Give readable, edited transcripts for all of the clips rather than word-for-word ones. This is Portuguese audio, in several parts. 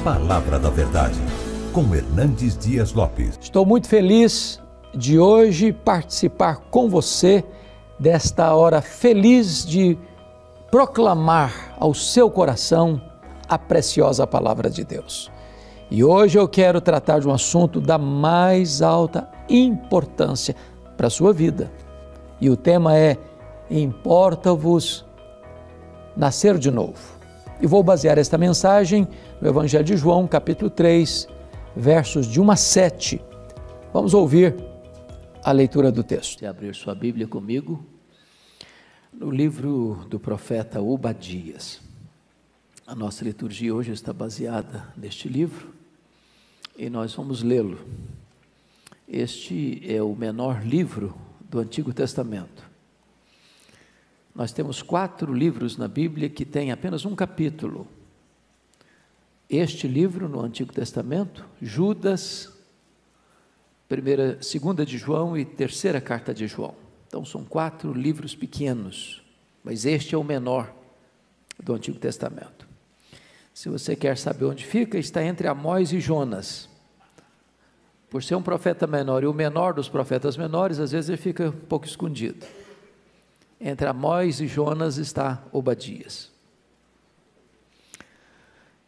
Palavra da Verdade, com Hernandes Dias Lopes. Estou muito feliz de hoje participar com você desta hora feliz de proclamar ao seu coração a preciosa Palavra de Deus. E hoje eu quero tratar de um assunto da mais alta importância para a sua vida. E o tema é: importa-vos nascer de novo. E vou basear esta mensagem no Evangelho de João, capítulo 3, versos de 1 a 7. Vamos ouvir a leitura do texto. Se abrir sua Bíblia comigo, no livro do profeta Obadias. A nossa liturgia hoje está baseada neste livro e nós vamos lê-lo. Este é o menor livro do Antigo Testamento. Nós temos 4 livros na Bíblia que têm apenas um capítulo. Este livro no Antigo Testamento, Judas, 2ª de João e 3ª carta de João. Então são 4 livros pequenos, mas este é o menor do Antigo Testamento. Se você quer saber onde fica, está entre Amós e Jonas. Por ser um profeta menor e o menor dos profetas menores, às vezes ele fica um pouco escondido. Entre Amós e Jonas está Obadias.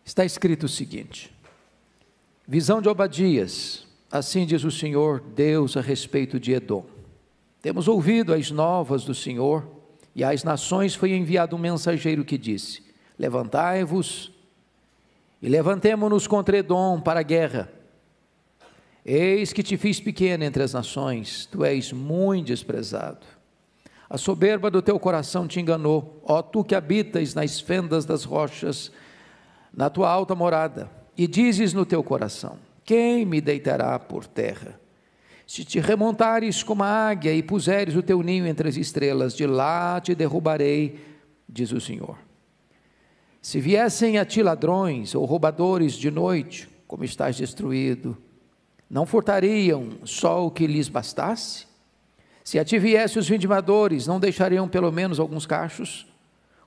Está escrito o seguinte: visão de Obadias, assim diz o Senhor Deus a respeito de Edom. Temos ouvido as novas do Senhor, e às nações foi enviado um mensageiro que disse: levantai-vos e levantemo-nos contra Edom para a guerra. Eis que te fiz pequeno entre as nações, tu és muito desprezado. A soberba do teu coração te enganou, ó tu que habitas nas fendas das rochas, na tua alta morada, e dizes no teu coração: quem me deitará por terra? Se te remontares como a águia e puseres o teu ninho entre as estrelas, de lá te derrubarei, diz o Senhor. Se viessem a ti ladrões ou roubadores de noite, como estás destruído, não furtariam só o que lhes bastasse? Se a ti viessem os vindimadores, não deixariam pelo menos alguns cachos?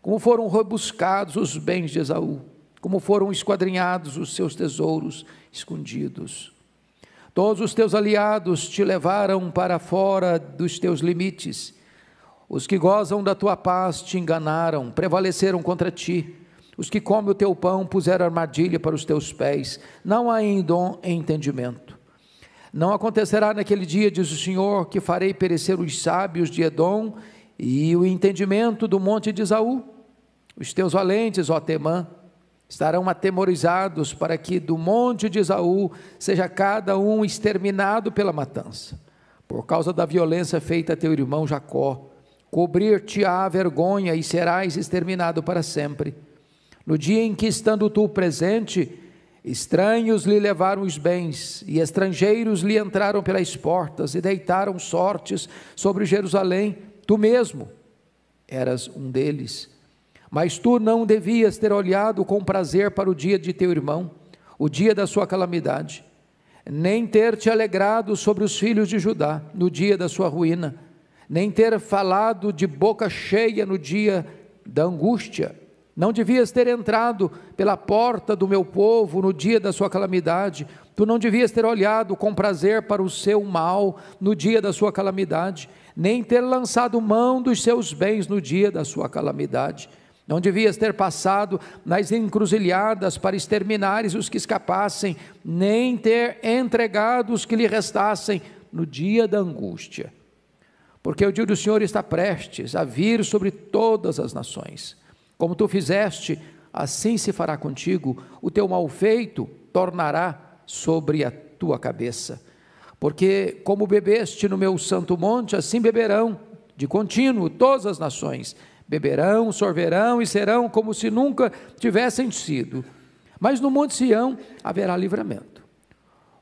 Como foram rebuscados os bens de Esaú, como foram esquadrinhados os seus tesouros escondidos. Todos os teus aliados te levaram para fora dos teus limites. Os que gozam da tua paz te enganaram, prevaleceram contra ti. Os que comem o teu pão puseram armadilha para os teus pés. Não há ainda entendimento. Não acontecerá naquele dia, diz o Senhor, que farei perecer os sábios de Edom e o entendimento do monte de Esaú. Os teus valentes, ó Temã, estarão atemorizados para que do monte de Esaú seja cada um exterminado pela matança. Por causa da violência feita a teu irmão Jacó, cobrir-te-á vergonha e serás exterminado para sempre. No dia em que, estando tu presente, estranhos lhe levaram os bens, e estrangeiros lhe entraram pelas portas, e deitaram sortes sobre Jerusalém. Tu mesmo eras um deles. Mas tu não devias ter olhado com prazer para o dia de teu irmão, o dia da sua calamidade, nem ter te alegrado sobre os filhos de Judá, no dia da sua ruína, nem ter falado de boca cheia no dia da angústia. Não devias ter entrado pela porta do meu povo no dia da sua calamidade. Tu não devias ter olhado com prazer para o seu mal no dia da sua calamidade, nem ter lançado mão dos seus bens no dia da sua calamidade. Não devias ter passado nas encruzilhadas para exterminares os que escapassem, nem ter entregado os que lhe restassem no dia da angústia. Porque o dia do Senhor está prestes a vir sobre todas as nações. Como tu fizeste, assim se fará contigo, o teu mal feito tornará sobre a tua cabeça. Porque como bebeste no meu santo monte, assim beberão de contínuo todas as nações. Beberão, sorverão e serão como se nunca tivessem sido. Mas no monte Sião haverá livramento.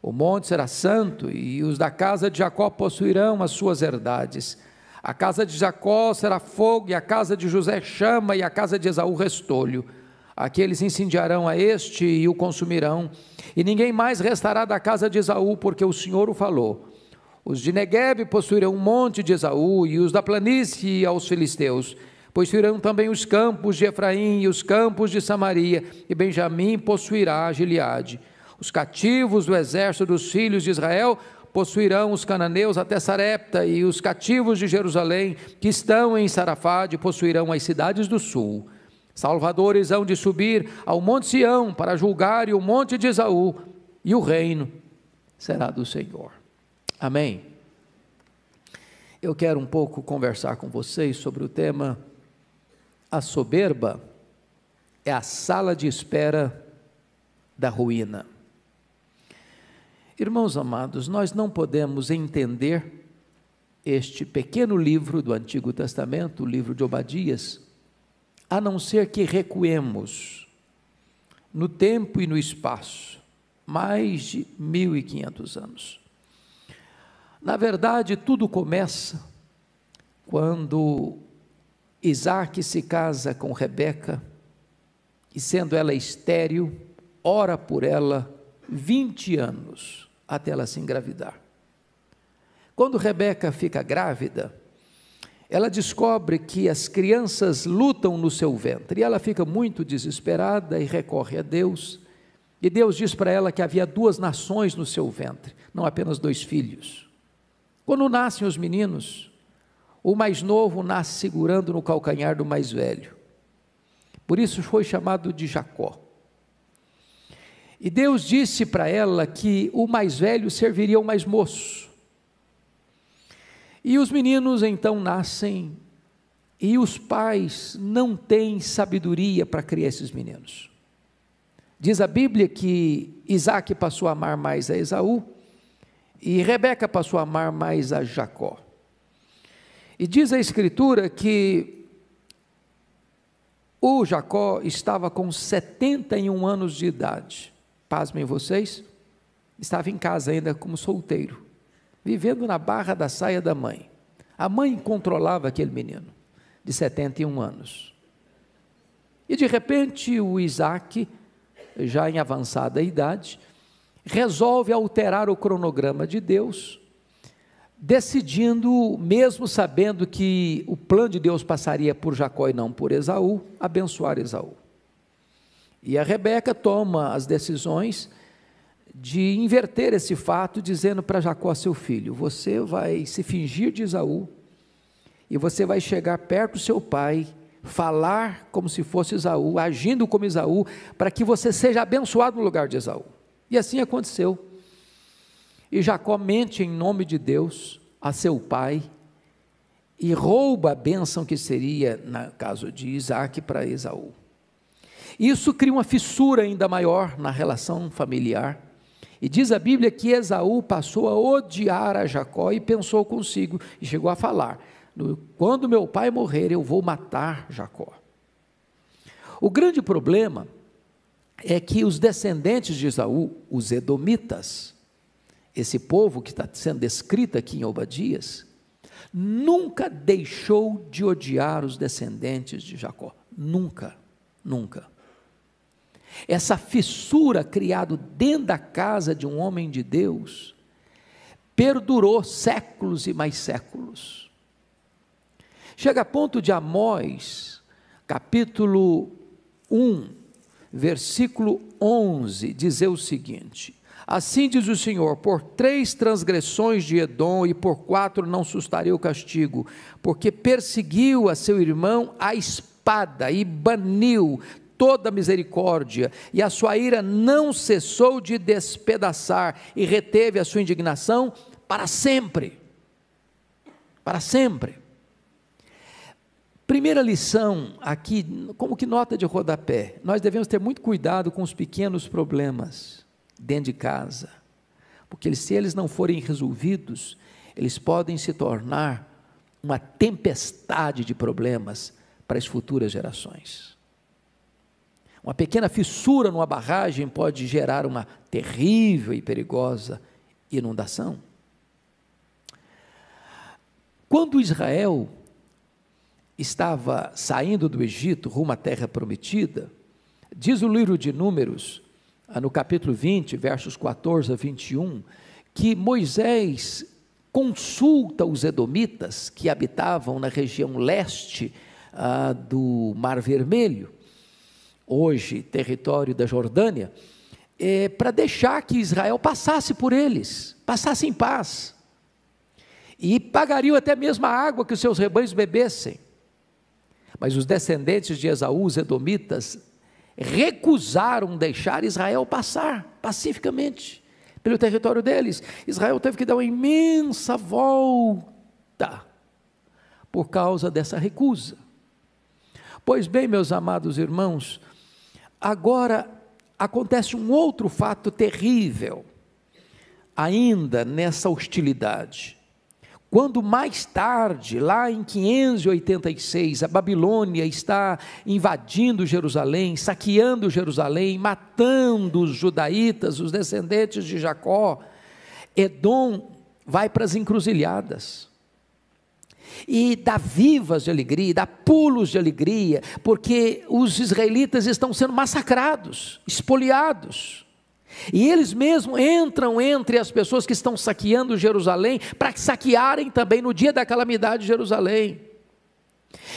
O monte será santo e os da casa de Jacó possuirão as suas herdades. A casa de Jacó será fogo, e a casa de José chama, e a casa de Esaú restolho. Aqueles incendiarão a este e o consumirão, e ninguém mais restará da casa de Esaú, porque o Senhor o falou. Os de Neguebe possuirão um monte de Esaú, e os da planície aos filisteus, Possuirão também os campos de Efraim e os campos de Samaria, e Benjamim possuirá Gileade. Os cativos do exército dos filhos de Israel possuirão os cananeus até Sarepta, e os cativos de Jerusalém, que estão em Sarafade, possuirão as cidades do sul. Salvadores hão de subir ao monte Sião para julgar o monte de Esaú, e o reino será do Senhor. Amém. Eu quero um pouco conversar com vocês sobre o tema: a soberba é a sala de espera da ruína. Irmãos amados, nós não podemos entender este pequeno livro do Antigo Testamento, o livro de Obadias, a não ser que recuemos no tempo e no espaço, mais de 1500 anos. Na verdade, tudo começa quando Isaac se casa com Rebeca, e sendo ela estéril, ora por ela 20 anos, até ela se engravidar. Quando Rebeca fica grávida, ela descobre que as crianças lutam no seu ventre, e ela fica muito desesperada e recorre a Deus, e Deus diz para ela que havia 2 nações no seu ventre, não apenas 2 filhos. Quando nascem os meninos, o mais novo nasce segurando no calcanhar do mais velho, por isso foi chamado de Jacó. E Deus disse para ela que o mais velho serviria ao mais moço. E os meninos então nascem, e os pais não têm sabedoria para criar esses meninos. Diz a Bíblia que Isaac passou a amar mais a Esaú, e Rebeca passou a amar mais a Jacó. E diz a Escritura que o Jacó estava com 71 anos de idade. Pasmem vocês, estava em casa ainda como solteiro, vivendo na barra da saia da mãe. A mãe controlava aquele menino, de 71 anos. E de repente o Isaac, já em avançada idade, resolve alterar o cronograma de Deus, decidindo, mesmo sabendo que o plano de Deus passaria por Jacó e não por Esaú, abençoar Esaú. E a Rebeca toma as decisões de inverter esse fato, dizendo para Jacó, seu filho: você vai se fingir de Esaú, e você vai chegar perto do seu pai, falar como se fosse Esaú, agindo como Esaú, para que você seja abençoado no lugar de Esaú. E assim aconteceu. E Jacó mente em nome de Deus a seu pai, e rouba a bênção que seria, no caso de Isaac, para Esaú. Isso cria uma fissura ainda maior na relação familiar, e diz a Bíblia que Esaú passou a odiar a Jacó, e pensou consigo, e chegou a falar: quando meu pai morrer, eu vou matar Jacó. O grande problema é que os descendentes de Esaú, os edomitas, esse povo que está sendo descrito aqui em Obadias, nunca deixou de odiar os descendentes de Jacó, nunca, nunca. Essa fissura criada dentro da casa de um homem de Deus, perdurou séculos e mais séculos. Chega a ponto de Amós, capítulo 1, versículo 11, dizer o seguinte: assim diz o Senhor, por 3 transgressões de Edom, e por 4 não sustarei o castigo, porque perseguiu a seu irmão a espada, e baniu toda a misericórdia, e a sua ira não cessou de despedaçar, e reteve a sua indignação para sempre. Para sempre. Primeira lição aqui, como que nota de rodapé: nós devemos ter muito cuidado com os pequenos problemas dentro de casa, porque se eles não forem resolvidos, eles podem se tornar uma tempestade de problemas para as futuras gerações. Uma pequena fissura numa barragem pode gerar uma terrível e perigosa inundação. Quando Israel estava saindo do Egito rumo à terra prometida, diz o livro de Números, no capítulo 20, versos 14 a 21, que Moisés consulta os edomitas que habitavam na região leste do Mar Vermelho, hoje território da Jordânia, para deixar que Israel passasse por eles, passasse em paz, e pagariam até mesmo a água que os seus rebanhos bebessem. Mas os descendentes de Esaú, os edomitas, recusaram deixar Israel passar pacificamente pelo território deles. Israel teve que dar uma imensa volta por causa dessa recusa. Pois bem, meus amados irmãos, agora acontece um outro fato terrível ainda nessa hostilidade. Quando mais tarde, lá em 586, a Babilônia está invadindo Jerusalém, saqueando Jerusalém, matando os judaítas, os descendentes de Jacó, Edom vai para as encruzilhadas e dá vivas de alegria, dá pulos de alegria, porque os israelitas estão sendo massacrados, espoliados. E eles mesmos entram entre as pessoas que estão saqueando Jerusalém, para saquearem também no dia da calamidade de Jerusalém.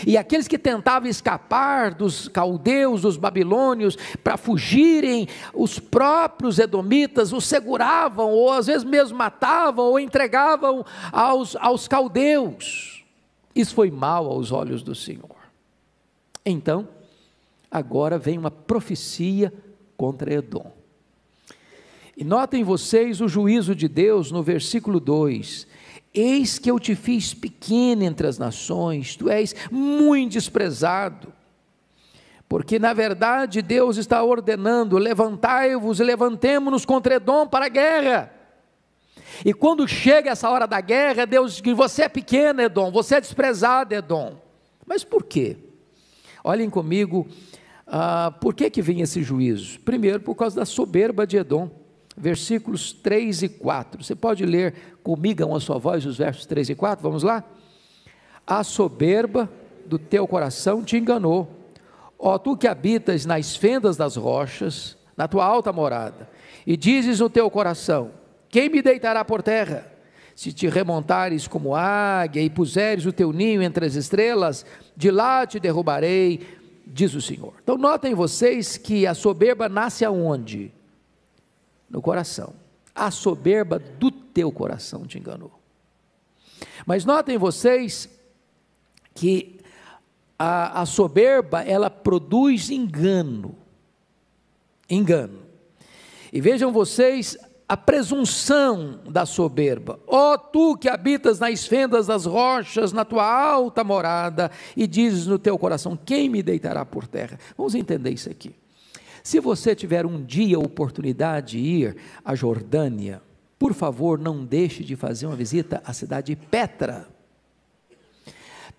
E aqueles que tentavam escapar dos caldeus, dos babilônios, para fugirem, os próprios edomitas os seguravam, ou às vezes mesmo matavam, ou entregavam aos caldeus. Isso foi mal aos olhos do Senhor. Então, agora vem uma profecia contra Edom. E notem vocês o juízo de Deus no versículo 2: eis que eu te fiz pequeno entre as nações, tu és muito desprezado. Porque na verdade Deus está ordenando: levantai-vos e levantemo-nos contra Edom para a guerra. E quando chega essa hora da guerra, Deus diz: você é pequeno, Edom, você é desprezado, Edom. Mas por quê? Olhem comigo, por que vem esse juízo? Primeiro, por causa da soberba de Edom. Versículos 3 e 4, você pode ler comigo a sua voz os versos 3 e 4, vamos lá? A soberba do teu coração te enganou, ó tu que habitas nas fendas das rochas, na tua alta morada, e dizes no teu coração: quem me deitará por terra? Se te remontares como águia e puseres o teu ninho entre as estrelas, de lá te derrubarei, diz o Senhor. Então notem vocês que a soberba nasce aonde? No coração. A soberba do teu coração te enganou. Mas notem vocês que a soberba, ela produz engano. E vejam vocês a presunção da soberba. Ó tu que habitas nas fendas das rochas, na tua alta morada, e dizes no teu coração: quem me deitará por terra? Vamos entender isso aqui. Se você tiver um dia a oportunidade de ir à Jordânia, por favor, não deixe de fazer uma visita à cidade de Petra.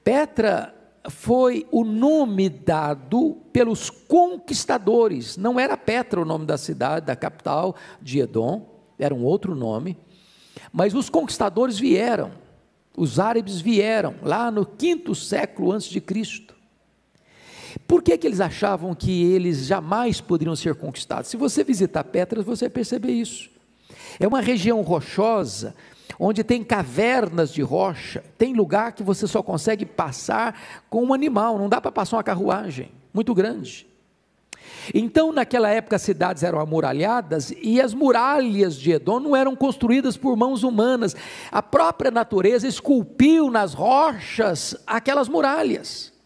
Petra foi o nome dado pelos conquistadores, não era Petra o nome da cidade, da capital de Edom, era um outro nome, mas os conquistadores vieram, os árabes vieram, lá no 5º século antes de Cristo. Por que eles achavam que eles jamais poderiam ser conquistados? Se você visitar Petra, você vai perceber isso. É uma região rochosa, onde tem cavernas de rocha, tem lugar que você só consegue passar com um animal, não dá para passar uma carruagem, muito grande. Então naquela época as cidades eram amuralhadas, e as muralhas de Edom não eram construídas por mãos humanas, a própria natureza esculpiu nas rochas aquelas muralhas.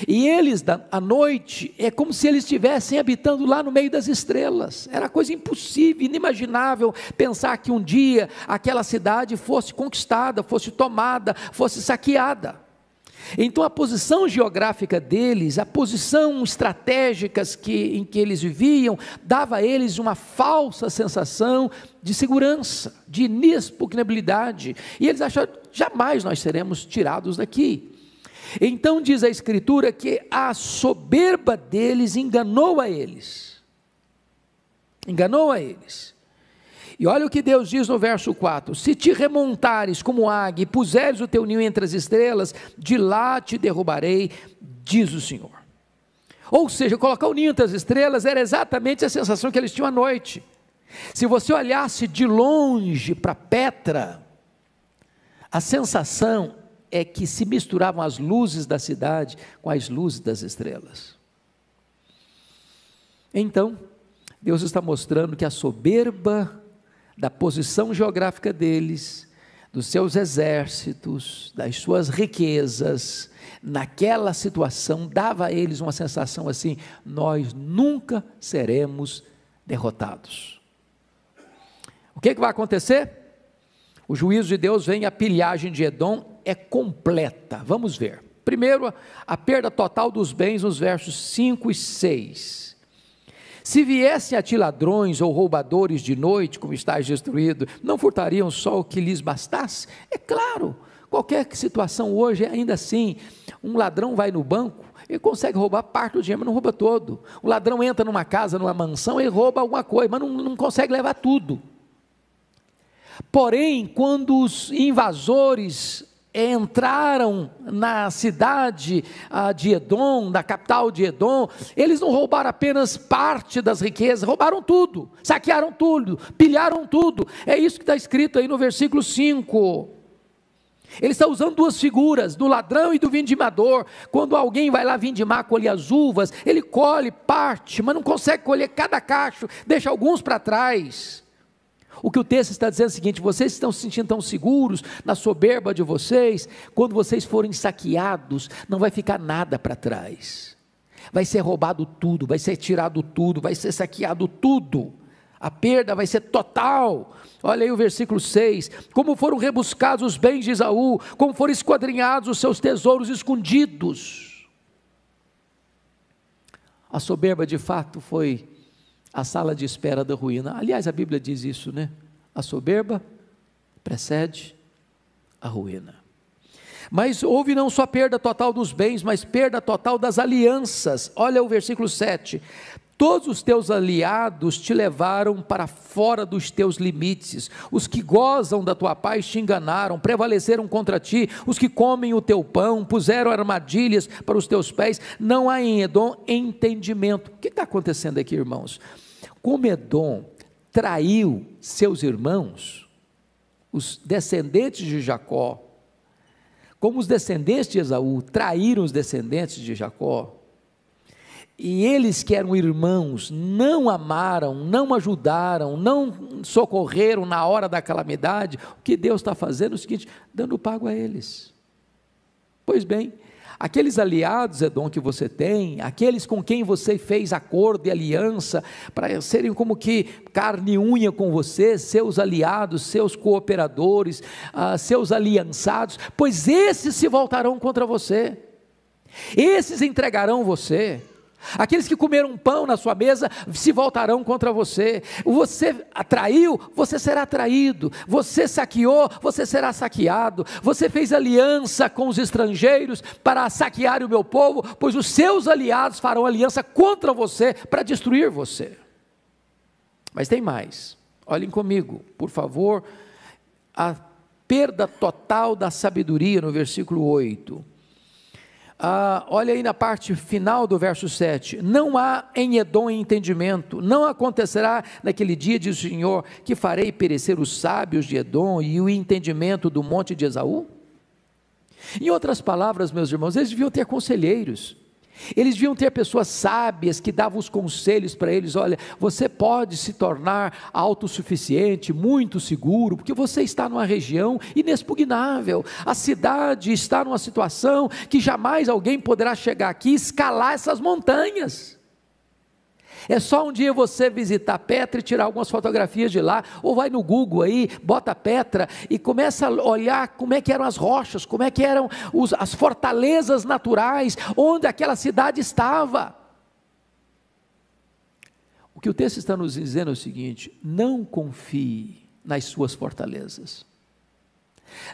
E eles, à noite, é como se eles estivessem habitando lá no meio das estrelas. Era coisa impossível, inimaginável, pensar que um dia aquela cidade fosse conquistada, fosse tomada, fosse saqueada. Então a posição geográfica deles, a posição estratégica em que eles viviam, dava a eles uma falsa sensação de segurança, de inexpugnabilidade. E eles acharam: jamais nós seremos tirados daqui. Então diz a Escritura que a soberba deles enganou a eles. E olha o que Deus diz no verso 4: se te remontares como águia e puseres o teu ninho entre as estrelas, de lá te derrubarei, diz o Senhor. Ou seja, colocar o ninho entre as estrelas era exatamente a sensação que eles tinham à noite. Se você olhasse de longe para Petra, a sensação é que se misturavam as luzes da cidade com as luzes das estrelas. Então, Deus está mostrando que a soberba da posição geográfica deles, dos seus exércitos, das suas riquezas, naquela situação, dava a eles uma sensação assim: nós nunca seremos derrotados. O que vai acontecer? O juízo de Deus vem, a pilhagem de Edom é completa. Vamos ver. Primeiro, a perda total dos bens nos versos 5 e 6. Se viessem a ti ladrões ou roubadores de noite, como estás destruído, não furtariam só o que lhes bastasse? É claro, qualquer situação hoje, ainda assim, um ladrão vai no banco, ele consegue roubar parte do dinheiro, mas não rouba todo. O ladrão entra numa casa, numa mansão, ele rouba alguma coisa, mas não consegue levar tudo. Porém, quando os invasores entraram na cidade de Edom, na capital de Edom, eles não roubaram apenas parte das riquezas, roubaram tudo, saquearam tudo, pilharam tudo. É isso que está escrito aí no versículo 5. Ele está usando duas figuras, do ladrão e do vindimador. Quando alguém vai lá vindimar, colher as uvas, ele colhe parte, mas não consegue colher cada cacho, deixa alguns para trás. O que o texto está dizendo é o seguinte: vocês estão se sentindo tão seguros na soberba de vocês, quando vocês forem saqueados, não vai ficar nada para trás, vai ser roubado tudo, vai ser tirado tudo, vai ser saqueado tudo, a perda vai ser total. Olha aí o versículo 6, como foram rebuscados os bens de Esaú, como foram esquadrinhados os seus tesouros escondidos. A soberba de fato foi a sala de espera da ruína. Aliás, a Bíblia diz isso, né? A soberba precede a ruína. Mas houve não só perda total dos bens, mas perda total das alianças. Olha o versículo 7. Todos os teus aliados te levaram para fora dos teus limites. Os que gozam da tua paz te enganaram, prevaleceram contra ti. Os que comem o teu pão puseram armadilhas para os teus pés. Não há em Edom entendimento. O que está acontecendo aqui, irmãos? Como Edom traiu seus irmãos, os descendentes de Jacó, como os descendentes de Esaú traíram os descendentes de Jacó, e eles que eram irmãos não amaram, não ajudaram, não socorreram na hora da calamidade, o que Deus está fazendo é o seguinte: dando pago a eles. Pois bem, aqueles aliados, Edom, que você tem, aqueles com quem você fez acordo e aliança, para serem como que carne e unha com você, seus aliados, seus cooperadores, seus aliançados, pois esses se voltarão contra você, esses entregarão você. Aqueles que comeram pão na sua mesa se voltarão contra você. Você atraiu, você será traído. Você saqueou, você será saqueado. Você fez aliança com os estrangeiros para saquear o meu povo, pois os seus aliados farão aliança contra você para destruir você. Mas tem mais. Olhem comigo, por favor, a perda total da sabedoria no versículo 8. Olha aí na parte final do verso 7, não há em Edom entendimento, não acontecerá naquele dia, diz o Senhor, que farei perecer os sábios de Edom e o entendimento do monte de Esaú? Em outras palavras, meus irmãos, eles deviam ter conselheiros, eles deviam ter pessoas sábias que davam os conselhos para eles: olha, você pode se tornar autossuficiente, muito seguro, porque você está numa região inexpugnável, a cidade está numa situação que jamais alguém poderá chegar aqui e escalar essas montanhas. É só um dia você visitar Petra e tirar algumas fotografias de lá, ou vai no Google aí, bota Petra e começa a olhar como é que eram as rochas, como é que eram as fortalezas naturais, onde aquela cidade estava. O que o texto está nos dizendo é o seguinte: não confie nas suas fortalezas,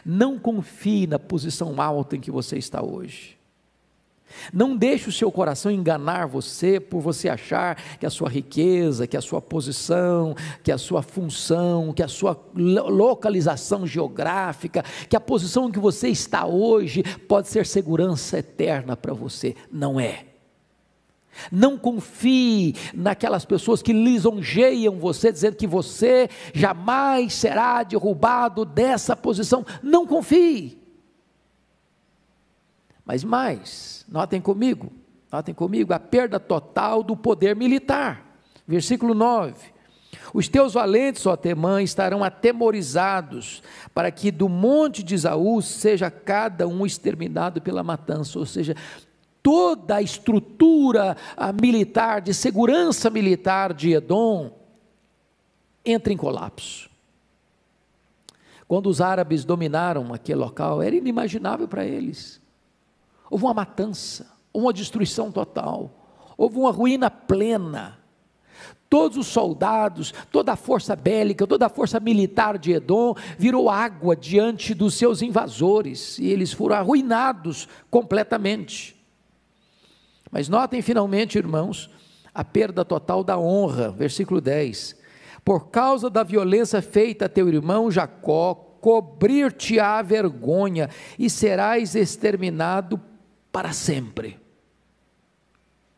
não confie na posição alta em que você está hoje. Não deixe o seu coração enganar você, por você achar que a sua riqueza, que a sua posição, que a sua função, que a sua localização geográfica, que a posição em que você está hoje pode ser segurança eterna para você. Não é. Não confie naquelas pessoas que lisonjeiam você, dizendo que você jamais será derrubado dessa posição. Não confie. Mas mais, notem comigo, a perda total do poder militar. Versículo 9: os teus valentes, ó Temã, estarão atemorizados, para que do monte de Esaú seja cada um exterminado pela matança. Ou seja, toda a estrutura militar, de segurança militar de Edom, entra em colapso. Quando os árabes dominaram aquele local, era inimaginável para eles. Houve uma matança, uma destruição total, houve uma ruína plena. Todos os soldados, toda a força bélica, toda a força militar de Edom virou água diante dos seus invasores, e eles foram arruinados completamente. Mas notem finalmente, irmãos, a perda total da honra, versículo 10: por causa da violência feita a teu irmão Jacó, cobrir-te-á vergonha, e serás exterminado para sempre.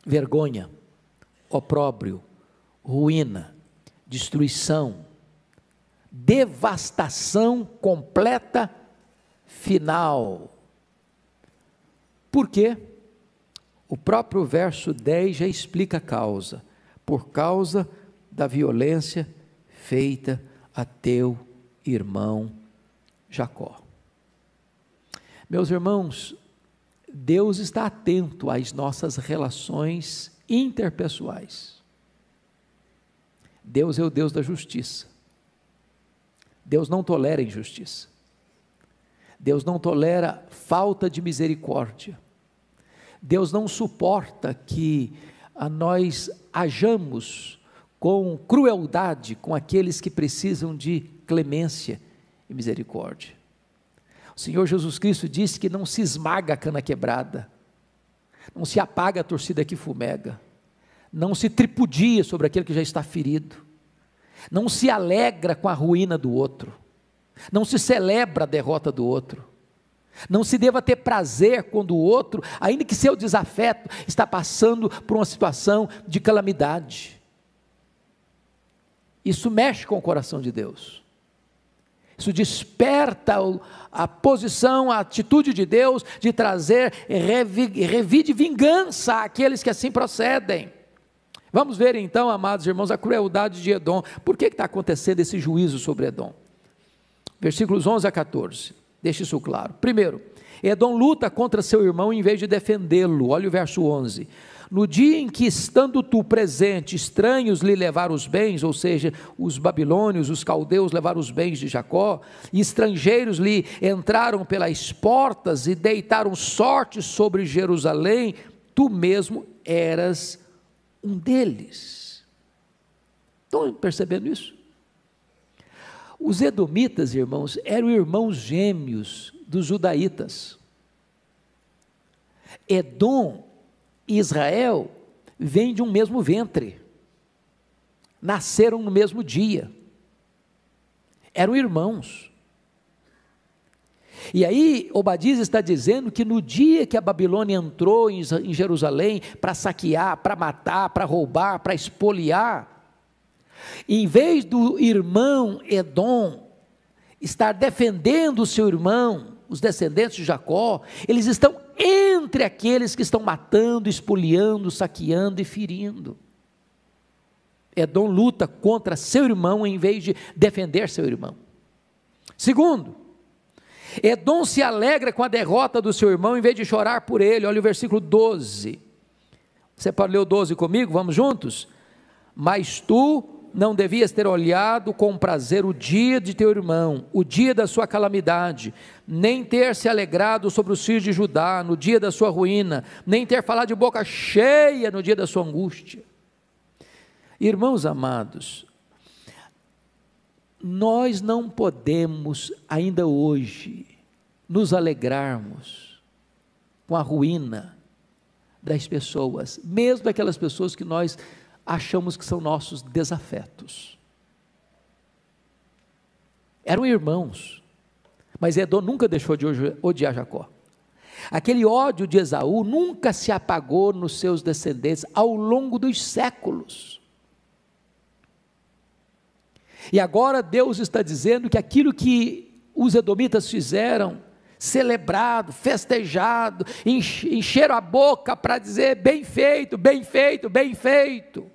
Vergonha, opróbrio, ruína, destruição, devastação completa, final. Por quê? O próprio verso 10 já explica a causa: por causa da violência feita a teu irmão Jacó. Meus irmãos, Deus está atento às nossas relações interpessoais. Deus é o Deus da justiça. Deus não tolera injustiça. Deus não tolera falta de misericórdia. Deus não suporta que nós hajamos com crueldade com aqueles que precisam de clemência e misericórdia. O Senhor Jesus Cristo disse que não se esmaga a cana quebrada, não se apaga a torcida que fumega, não se tripudia sobre aquele que já está ferido, não se alegra com a ruína do outro, não se celebra a derrota do outro, não se deva ter prazer quando o outro, ainda que seu desafeto, está passando por uma situação de calamidade. Isso mexe com o coração de Deus. Isso desperta a posição, a atitude de Deus de trazer revide vingança àqueles que assim procedem. Vamos ver então, amados irmãos, a crueldade de Edom. Por que está acontecendo esse juízo sobre Edom? Versículos 11 a 14, deixa isso claro. Primeiro, Edom luta contra seu irmão em vez de defendê-lo. Olha o verso 11: no dia em que, estando tu presente, estranhos lhe levaram os bens, ou seja, os babilônios, os caldeus levaram os bens de Jacó, e estrangeiros lhe entraram pelas portas e deitaram sorte sobre Jerusalém, tu mesmo eras um deles. Estão percebendo isso? Os edomitas, irmãos, eram irmãos gêmeos dos judaítas. Edom e Israel vêm de um mesmo ventre, nasceram no mesmo dia, eram irmãos. E aí Obadias está dizendo que no dia que a Babilônia entrou em Jerusalém para saquear, para matar, para roubar, para espoliar, em vez do irmão Edom estar defendendo o seu irmão, os descendentes de Jacó, eles estão entre aqueles que estão matando, espoliando, saqueando e ferindo. Edom luta contra seu irmão em vez de defender seu irmão. Segundo, Edom se alegra com a derrota do seu irmão em vez de chorar por ele. Olha o versículo 12. Você pode ler o 12 comigo? Vamos juntos? Mas tu não devias ter olhado com prazer o dia de teu irmão, o dia da sua calamidade, nem ter se alegrado sobre os filhos de Judá no dia da sua ruína, nem ter falado de boca cheia no dia da sua angústia. Irmãos amados, nós não podemos ainda hoje nos alegrarmos com a ruína das pessoas, mesmo daquelas pessoas que nós achamos que são nossos desafetos. Eram irmãos, mas Edom nunca deixou de odiar Jacó. Aquele ódio de Esaú nunca se apagou nos seus descendentes ao longo dos séculos. E agora Deus está dizendo que aquilo que os edomitas fizeram celebrado, festejado, encheram a boca para dizer bem feito, bem feito, bem feito.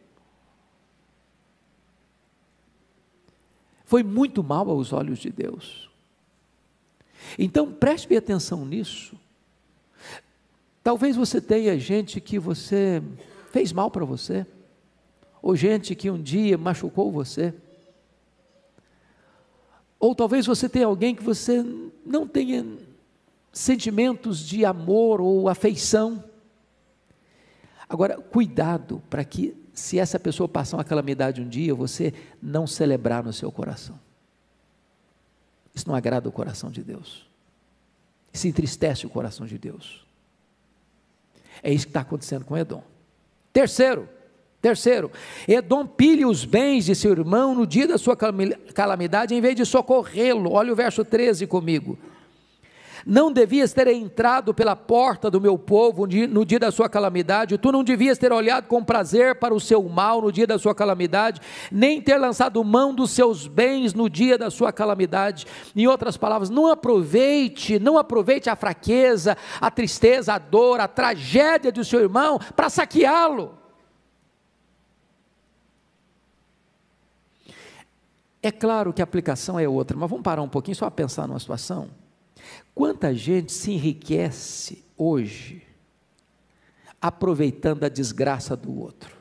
Foi muito mal aos olhos de Deus. Então preste bem atenção nisso. Talvez você tenha gente que você fez mal para você, ou gente que um dia machucou você, ou talvez você tenha alguém que você não tenha sentimentos de amor ou afeição. Agora, cuidado para que, se essa pessoa passar uma calamidade um dia, você não celebrar no seu coração. Isso não agrada o coração de Deus. Isso entristece o coração de Deus. É isso que está acontecendo com Edom. Terceiro, Edom pilha os bens de seu irmão no dia da sua calamidade, em vez de socorrê-lo. Olha o verso 13 comigo. Não devias ter entrado pela porta do meu povo no dia da sua calamidade, tu não devias ter olhado com prazer para o seu mal no dia da sua calamidade, nem ter lançado mão dos seus bens no dia da sua calamidade. Em outras palavras, não aproveite a fraqueza, a tristeza, a dor, a tragédia do seu irmão para saqueá-lo. É claro que a aplicação é outra, mas vamos parar um pouquinho só a pensar numa situação. Quanta gente se enriquece hoje aproveitando a desgraça do outro?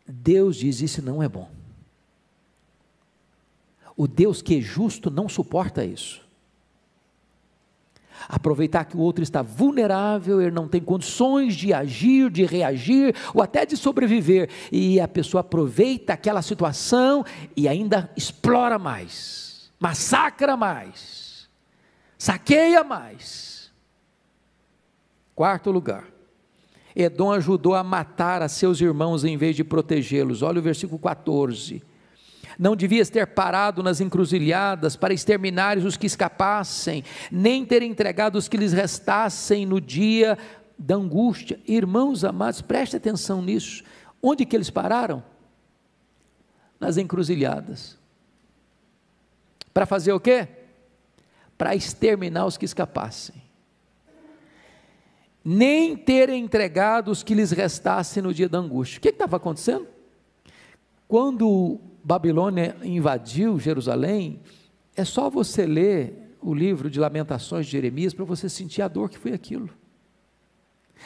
Deus diz: isso não é bom. O Deus que é justo não suporta isso. Aproveitar que o outro está vulnerável, ele não tem condições de agir, de reagir, ou até de sobreviver, e a pessoa aproveita aquela situação e ainda explora mais, massacra mais, saqueia mais. Quarto lugar, Edom ajudou a matar a seus irmãos em vez de protegê-los. Olha o versículo 14. Não devias ter parado nas encruzilhadas para exterminares os que escapassem, nem ter entregado os que lhes restassem no dia da angústia. Irmãos amados, preste atenção nisso. Onde que eles pararam? Nas encruzilhadas. Para fazer o quê? Para exterminar os que escapassem. Nem ter entregado os que lhes restassem no dia da angústia. O que estava acontecendo? Quando Babilônia invadiu Jerusalém, é só você ler o livro de Lamentações de Jeremias para você sentir a dor que foi aquilo.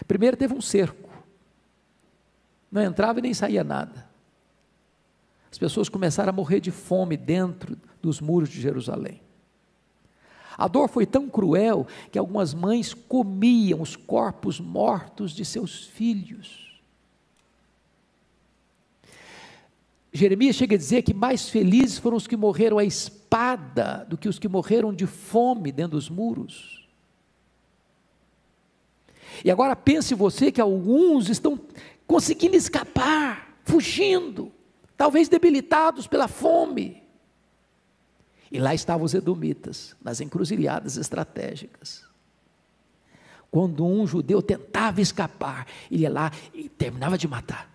Primeiro teve um cerco, não entrava e nem saía nada. As pessoas começaram a morrer de fome dentro dos muros de Jerusalém. A dor foi tão cruel que algumas mães comiam os corpos mortos de seus filhos. Jeremias chega a dizer que mais felizes foram os que morreram à espada do que os que morreram de fome dentro dos muros. E agora pense você que alguns estão conseguindo escapar, fugindo, talvez debilitados pela fome. E lá estavam os edomitas, nas encruzilhadas estratégicas. Quando um judeu tentava escapar, ele ia lá e terminava de matar.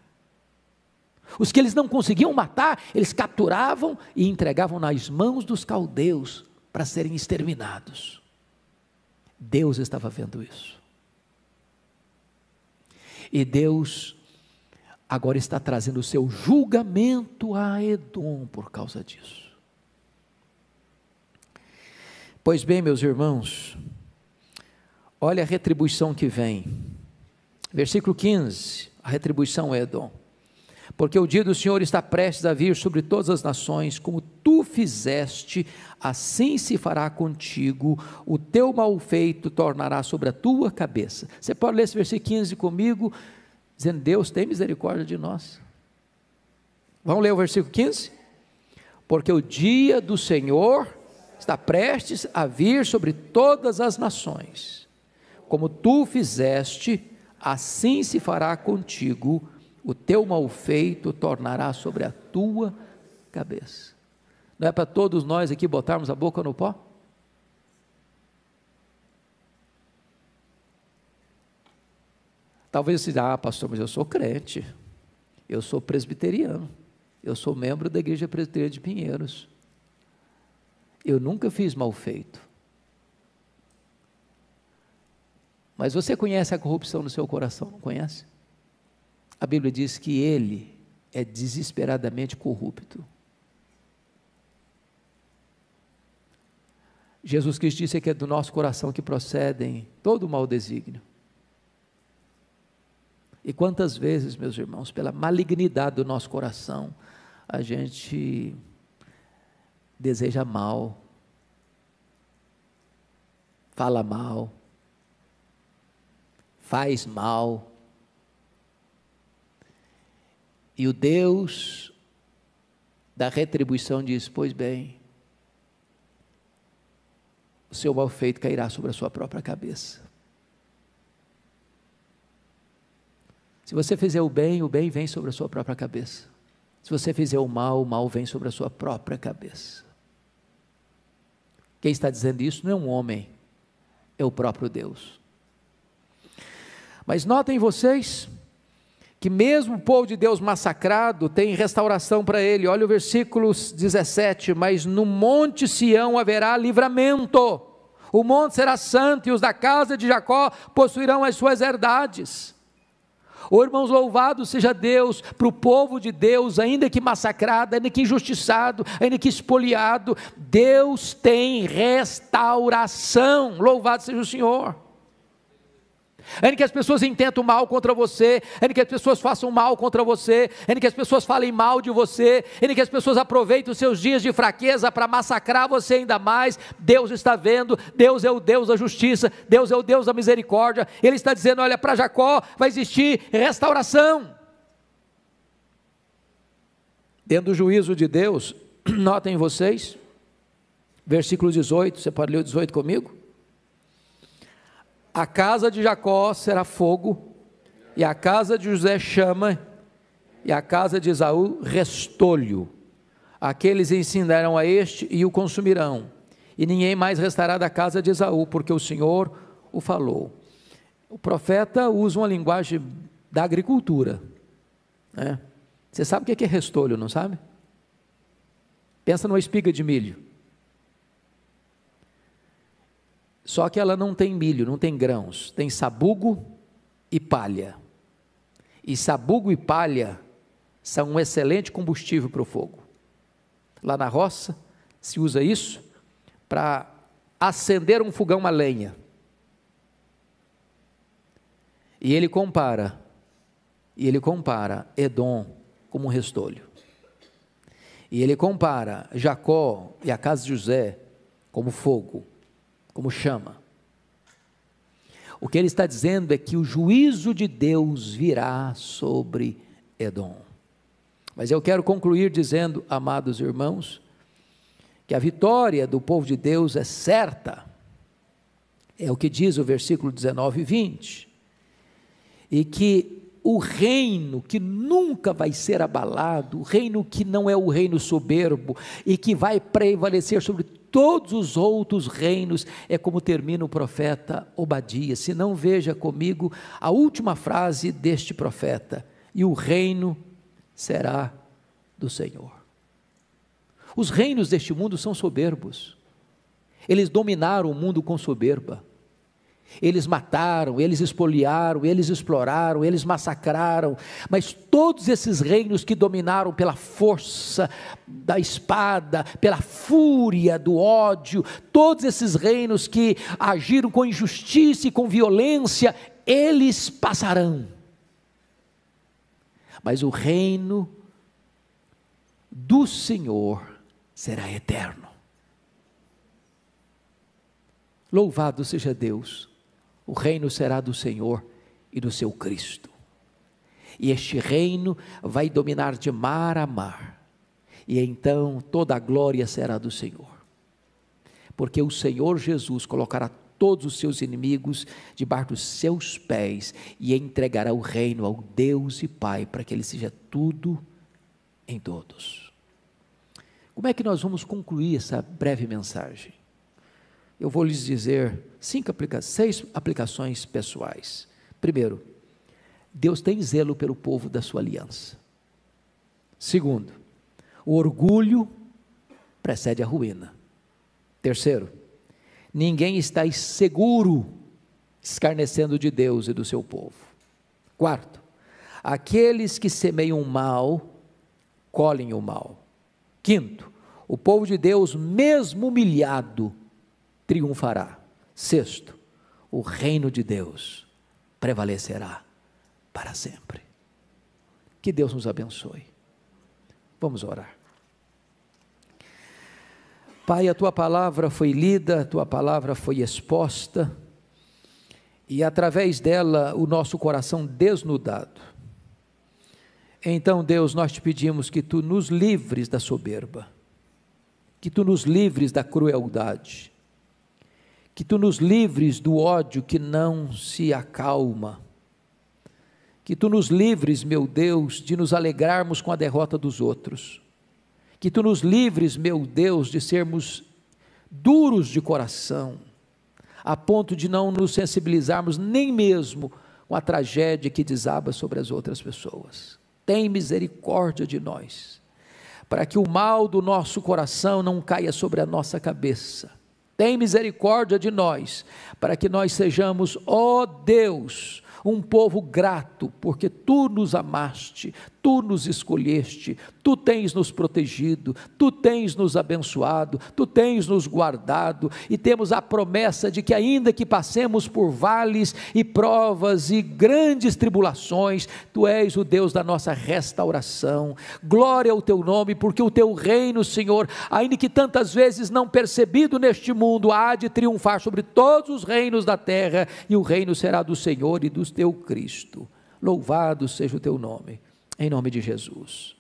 Os que eles não conseguiam matar, eles capturavam e entregavam nas mãos dos caldeus para serem exterminados. Deus estava vendo isso. E Deus agora está trazendo o seu julgamento a Edom por causa disso. Pois bem, meus irmãos, olha a retribuição que vem. Versículo 15, a retribuição é Edom. Porque o dia do Senhor está prestes a vir sobre todas as nações, como tu fizeste, assim se fará contigo, o teu malfeito tornará sobre a tua cabeça. Você pode ler esse versículo 15 comigo, dizendo: Deus tem misericórdia de nós. Vamos ler o versículo 15? Porque o dia do Senhor está prestes a vir sobre todas as nações, como tu fizeste, assim se fará contigo, o teu malfeito tornará sobre a tua cabeça. Não é para todos nós aqui botarmos a boca no pó? Talvez você diga: pastor, mas eu sou crente, eu sou presbiteriano, eu sou membro da Igreja Presbiteriana de Pinheiros. Eu nunca fiz mal feito. Mas você conhece a corrupção no seu coração, não conhece? A Bíblia diz que ele é desesperadamente corrupto. Jesus Cristo disse que é do nosso coração que procedem todo o mau desígnio. E quantas vezes, meus irmãos, pela malignidade do nosso coração, a gente deseja mal, fala mal, faz mal, e o Deus da retribuição diz: pois bem, o seu mal feito cairá sobre a sua própria cabeça. Se você fizer o bem vem sobre a sua própria cabeça. Se você fizer o mal vem sobre a sua própria cabeça. Quem está dizendo isso não é um homem, é o próprio Deus. Mas notem vocês que mesmo o povo de Deus massacrado tem restauração para ele. Olha o versículo 17: mas no monte Sião haverá livramento, o monte será santo e os da casa de Jacó possuirão as suas herdades. Oh, irmãos, louvado seja Deus para o povo de Deus, ainda que massacrado, ainda que injustiçado, ainda que espoliado, Deus tem restauração. Louvado seja o Senhor. Ainda que as pessoas intentem mal contra você, ainda que as pessoas façam mal contra você, ainda que as pessoas falem mal de você, ainda que as pessoas aproveitem os seus dias de fraqueza para massacrar você ainda mais, Deus está vendo. Deus é o Deus da justiça, Deus é o Deus da misericórdia. Ele está dizendo: olha, para Jacó vai existir restauração. Dentro do juízo de Deus, notem vocês, versículo 18, você pode ler o 18 comigo? A casa de Jacó será fogo, e a casa de José chama, e a casa de Esaú restolho. Aqueles ensinarão a este e o consumirão, e ninguém mais restará da casa de Esaú, porque o Senhor o falou. O profeta usa uma linguagem da agricultura, né? Você sabe o que é restolho, não sabe? Pensa numa espiga de milho. Só que ela não tem milho, não tem grãos, tem sabugo e palha. E sabugo e palha são um excelente combustível para o fogo. Lá na roça se usa isso para acender um fogão a lenha. E ele compara Edom como um restolho. E ele compara Jacó e a casa de José como fogo, como chama. O que ele está dizendo é que o juízo de Deus virá sobre Edom. Mas eu quero concluir dizendo, amados irmãos, que a vitória do povo de Deus é certa. É o que diz o versículo 19 e 20. E que o reino que nunca vai ser abalado, o reino que não é o reino soberbo e que vai prevalecer sobre todos os outros reinos, é como termina o profeta Obadias. Se não, veja comigo a última frase deste profeta: e o reino será do Senhor. Os reinos deste mundo são soberbos, eles dominaram o mundo com soberba. Eles mataram, eles espoliaram, eles exploraram, eles massacraram, mas todos esses reinos que dominaram pela força da espada, pela fúria do ódio, todos esses reinos que agiram com injustiça e com violência, eles passarão. Mas o reino do Senhor será eterno. Louvado seja Deus. O reino será do Senhor e do seu Cristo. E este reino vai dominar de mar a mar. E então toda a glória será do Senhor. Porque o Senhor Jesus colocará todos os seus inimigos debaixo dos seus pés e entregará o reino ao Deus e Pai, para que Ele seja tudo em todos. Como é que nós vamos concluir essa breve mensagem? Eu vou lhes dizer 6 aplicações pessoais. Primeiro, Deus tem zelo pelo povo da sua aliança. Segundo, O orgulho precede a ruína. Terceiro, ninguém está seguro escarnecendo de Deus e do seu povo. Quarto, aqueles que semeiam o mal, colhem o mal. Quinto, o povo de Deus, mesmo humilhado, triunfará. Sexto, o reino de Deus prevalecerá para sempre. Que Deus nos abençoe. Vamos orar. Pai, a Tua palavra foi lida, a Tua palavra foi exposta, e através dela o nosso coração desnudado. Então, Deus, nós te pedimos que Tu nos livres da soberba, que Tu nos livres da crueldade, que Tu nos livres do ódio que não se acalma, que Tu nos livres, meu Deus, de nos alegrarmos com a derrota dos outros, que Tu nos livres, meu Deus, de sermos duros de coração, a ponto de não nos sensibilizarmos nem mesmo com a tragédia que desaba sobre as outras pessoas. Tem misericórdia de nós, para que o mal do nosso coração não caia sobre a nossa cabeça. Tem misericórdia de nós, para que nós sejamos, ó Deus, um povo grato, porque Tu nos amaste, Tu nos escolheste, Tu tens nos protegido, Tu tens nos abençoado, Tu tens nos guardado, e temos a promessa de que ainda que passemos por vales e provas e grandes tribulações, Tu és o Deus da nossa restauração. Glória ao Teu nome, porque o Teu reino, Senhor, ainda que tantas vezes não percebido neste mundo, há de triunfar sobre todos os reinos da terra, e o reino será do Senhor e do Teu Cristo. Louvado seja o Teu nome, em nome de Jesus.